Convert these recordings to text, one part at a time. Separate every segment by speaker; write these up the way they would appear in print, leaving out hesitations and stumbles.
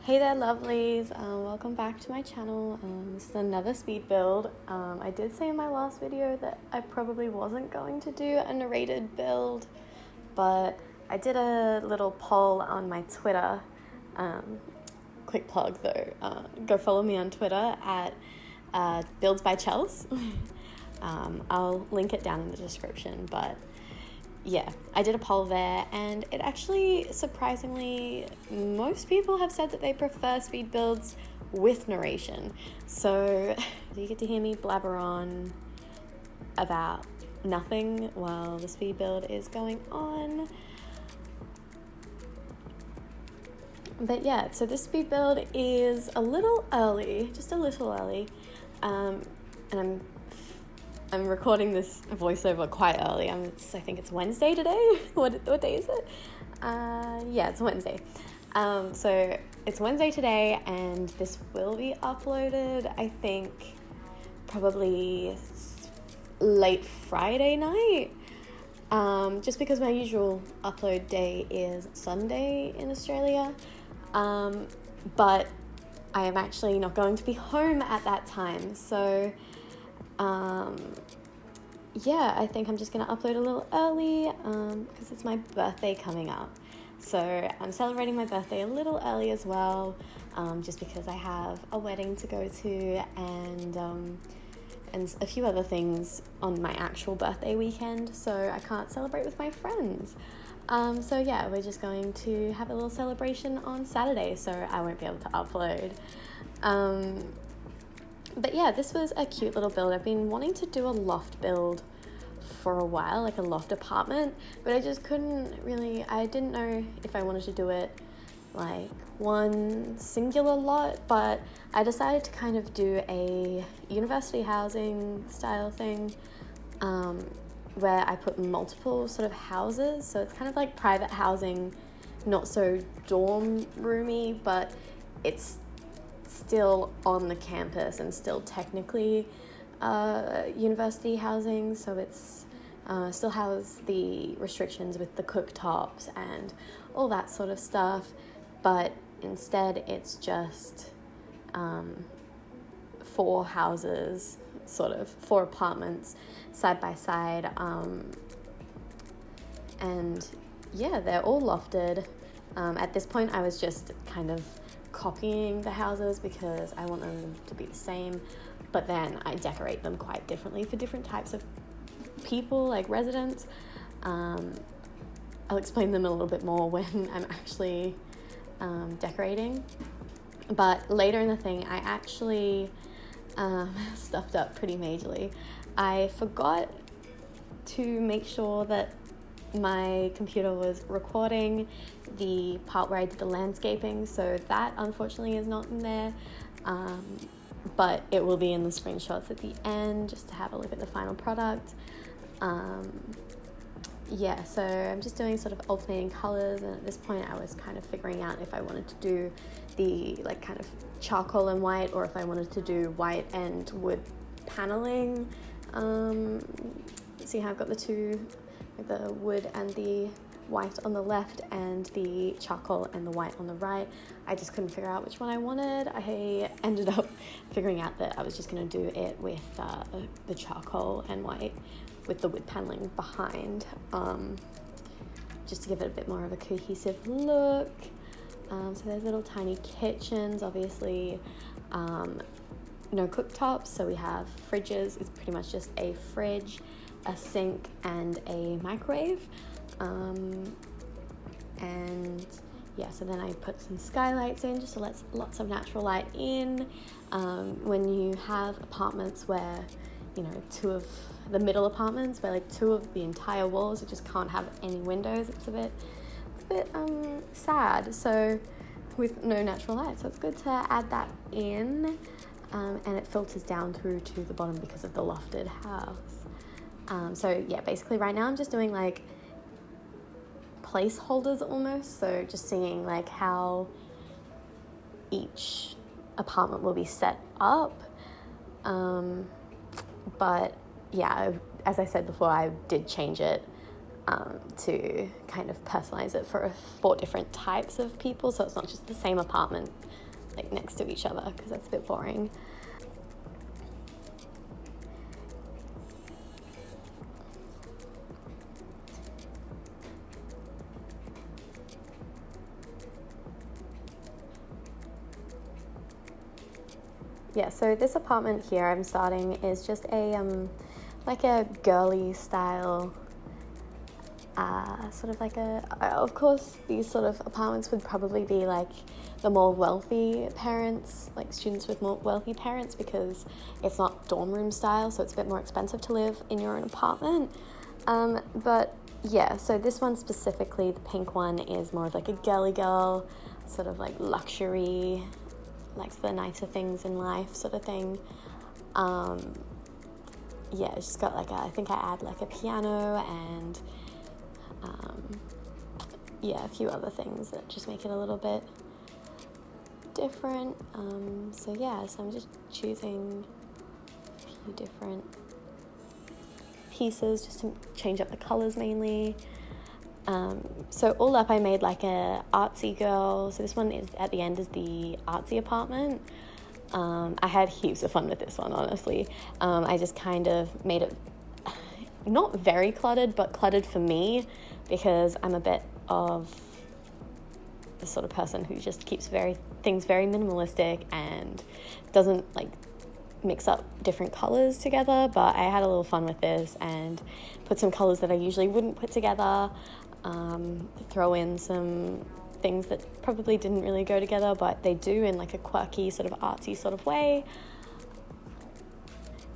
Speaker 1: Hey there, lovelies. Welcome back to my channel. This is another speed build. I did say in my last video that I probably wasn't going to do a narrated build, but I did a little poll on my Twitter. Quick plug though, go follow me on Twitter at Builds by Chels. I'll link it down in the description, but yeah, I did a poll there, and it actually, surprisingly, most people have said that they prefer speed builds with narration. So you get to hear me blabber on about nothing while the speed build is going on. But yeah, so this speed build is a little early, just a little early, and I'm recording this voiceover quite early. I think it's Wednesday today. What day is it? Yeah, it's Wednesday. So it's Wednesday today, and this will be uploaded, I think, probably late Friday night. Just because my usual upload day is Sunday in Australia. But I am actually not going to be home at that time. So yeah, I think I'm just going to upload a little early because it's my birthday coming up. So I'm celebrating my birthday a little early as well, just because I have a wedding to go to and a few other things on my actual birthday weekend, so I can't celebrate with my friends. So yeah, we're just going to have a little celebration on Saturday, so I won't be able to upload. But yeah, this was a cute little build. I've been wanting to do a loft build for a while, like a loft apartment, but I just I didn't know if I wanted to do it like one singular lot, but I decided to kind of do a university housing style thing, where I put multiple sort of houses, so it's kind of like private housing, not so dorm roomy, but it's still on the campus and still technically university housing, so it's still has the restrictions with the cooktops and all that sort of stuff, but instead it's just 4 houses, sort of 4 apartments side by side, and yeah, they're all lofted. At this point I was just kind of copying the houses because I want them to be the same, but then I decorate them quite differently for different types of people, like residents. I'll explain them a little bit more when I'm actually decorating, but later in the thing I actually stuffed up pretty majorly. I forgot to make sure that my computer was recording the part where I did the landscaping, so that unfortunately is not in there, but it will be in the screenshots at the end just to have a look at the final product. Yeah, so I'm just doing sort of alternating colors, and at this point I was kind of figuring out if I wanted to do the like kind of charcoal and white, or if I wanted to do white and wood paneling. See how I've got the two, the wood and the white on the left and the charcoal and the white on the right. I just couldn't figure out which one I wanted. I ended up figuring out that I was just going to do it with the charcoal and white with the wood paneling behind, just to give it a bit more of a cohesive look. So there's little tiny kitchens, obviously, no cooktops, so we have fridges. It's pretty much just a fridge, a sink and a microwave, and yeah, so then I put some skylights in just to let lots of natural light in. When you have apartments where, you know, 2 of the middle apartments where like 2 of the entire walls, you just can't have any windows, it's a bit sad, so with no natural light, so it's good to add that in, and it filters down through to the bottom because of the lofted house. So yeah, basically right now I'm just doing like placeholders almost, so just seeing like how each apartment will be set up, but yeah, as I said before, I did change it to kind of personalize it for 4 different types of people, so it's not just the same apartment like next to each other, because that's a bit boring. Yeah, so this apartment here I'm starting is just a like a girly style, sort of like of course these sort of apartments would probably be like the more wealthy parents, like students with more wealthy parents, because it's not dorm room style, so it's a bit more expensive to live in your own apartment. But yeah, so this one specifically, the pink one, is more of like a girly girl, sort of like luxury, likes the nicer things in life sort of thing. Yeah, it's just got like I think I add like a piano and yeah, a few other things that just make it a little bit different. So yeah, so I'm just choosing a few different pieces just to change up the colors mainly. So all up I made like a artsy girl. So this one is at the end is the artsy apartment. I had heaps of fun with this one, honestly. I just kind of made it not very cluttered, but cluttered for me, because I'm a bit of the sort of person who just keeps things very minimalistic and doesn't like mix up different colors together. But I had a little fun with this and put some colors that I usually wouldn't put together, throw in some things that probably didn't really go together, but they do in like a quirky sort of artsy sort of way.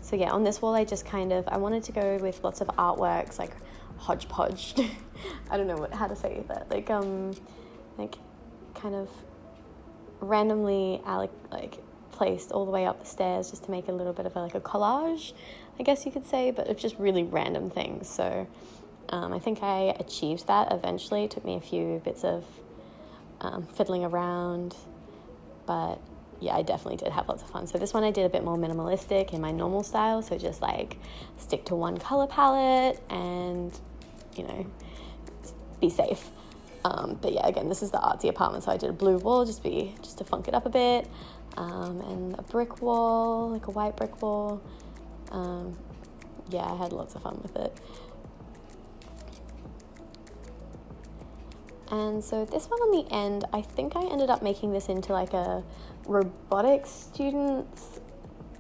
Speaker 1: So yeah, on this wall I just I wanted to go with lots of artworks, like hodgepodge. I don't know how to say that, like kind of randomly placed all the way up the stairs, just to make a little bit of like a collage, I guess you could say, but it's just really random things. So I think I achieved that eventually. It took me a few bits of fiddling around, but yeah, I definitely did have lots of fun. So this one I did a bit more minimalistic in my normal style, so just like stick to one color palette and, you know, be safe. But yeah, again, this is the artsy apartment, so I did a blue wall just to funk it up a bit, and a brick wall, like a white brick wall. Yeah, I had lots of fun with it. And so this one on the end, I think I ended up making this into like a robotics student's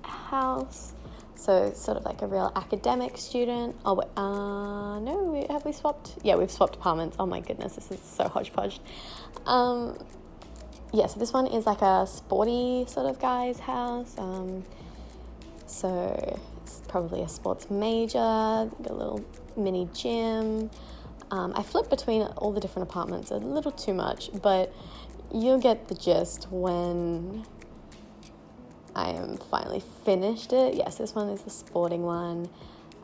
Speaker 1: house. So sort of like a real academic student. Oh, wait, no, have we swapped? Yeah, we've swapped apartments. Oh my goodness, this is so hodgepodge. Yeah, so this one is like a sporty sort of guy's house. So it's probably a sports major, got a little mini gym. I flip between all the different apartments a little too much, but you'll get the gist when I am finally finished it. Yes, this one is the sporting one.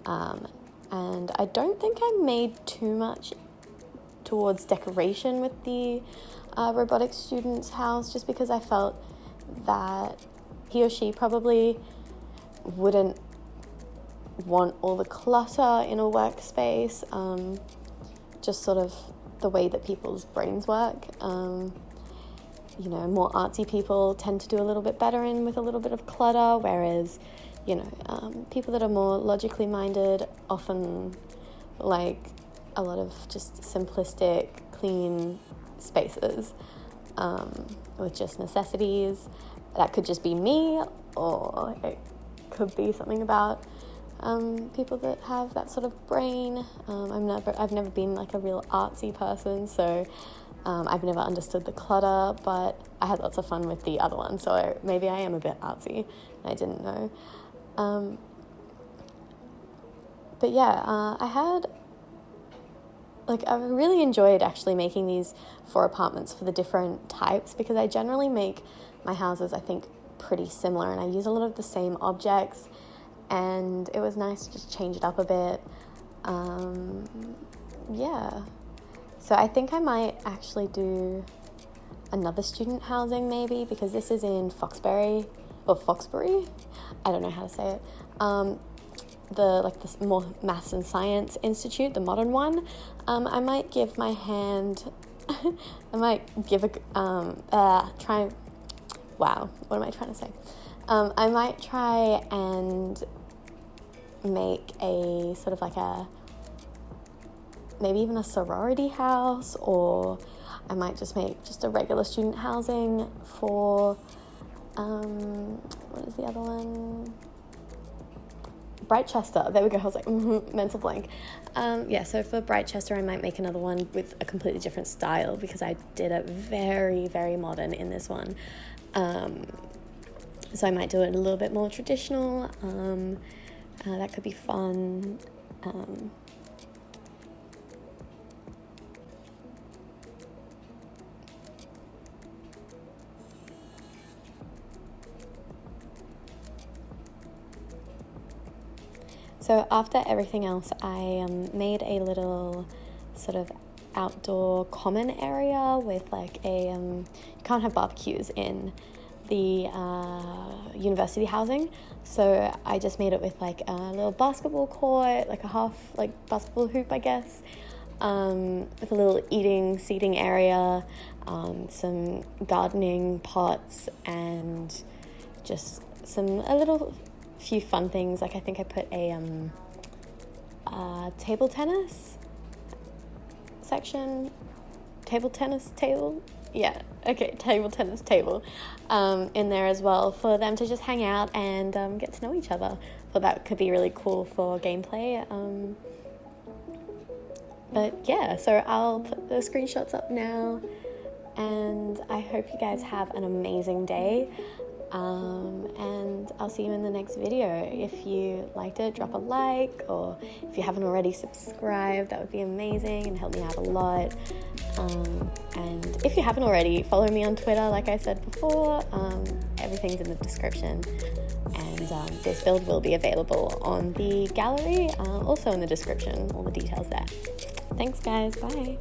Speaker 1: And I don't think I made too much towards decoration with the robotics student's house, just because I felt that he or she probably wouldn't want all the clutter in a workspace. Just sort of the way that people's brains work. You know, more artsy people tend to do a little bit better in with a little bit of clutter, whereas, you know, people that are more logically minded often like a lot of just simplistic, clean spaces, with just necessities. That could just be me, or it could be something about people that have that sort of brain. I've never been like a real artsy person, so I've never understood the clutter, but I had lots of fun with the other one, so maybe I am a bit artsy and I didn't know. But yeah, I really enjoyed actually making these 4 apartments for the different types, because I generally make my houses, I think, pretty similar, and I use a lot of the same objects, and it was nice to just change it up a bit. Yeah, so I think I might actually do another student housing maybe, because this is in Foxbury, I don't know how to say it. the more maths and science institute, the modern one, I might give my hand, I might give try, wow, what am I trying to say? I might try and make a sort of like maybe even a sorority house, or I might just make just a regular student housing for, what is the other one? Brightchester, there we go, I was like, mental blank. So for Brightchester, I might make another one with a completely different style, because I did it very, very modern in this one. So I might do it a little bit more traditional. That could be fun. So after everything else, I made a little sort of outdoor common area with like you can't have barbecues in the university housing, so I just made it with like a little basketball court, like a half like basketball hoop, I guess, with a little seating area, some gardening pots, and just a little few fun things. Like I think I put a table tennis section, table tennis table in there as well, for them to just hang out and get to know each other. So that could be really cool for gameplay. But yeah, so I'll put the screenshots up now, and I hope you guys have an amazing day. And I'll see you in the next video. If you liked it, drop a like, or if you haven't already, subscribe. That would be amazing and help me out a lot. And if you haven't already, follow me on Twitter, like I said before. Everything's in the description, and this build will be available on the gallery, also in the description, all the details there. Thanks guys, bye.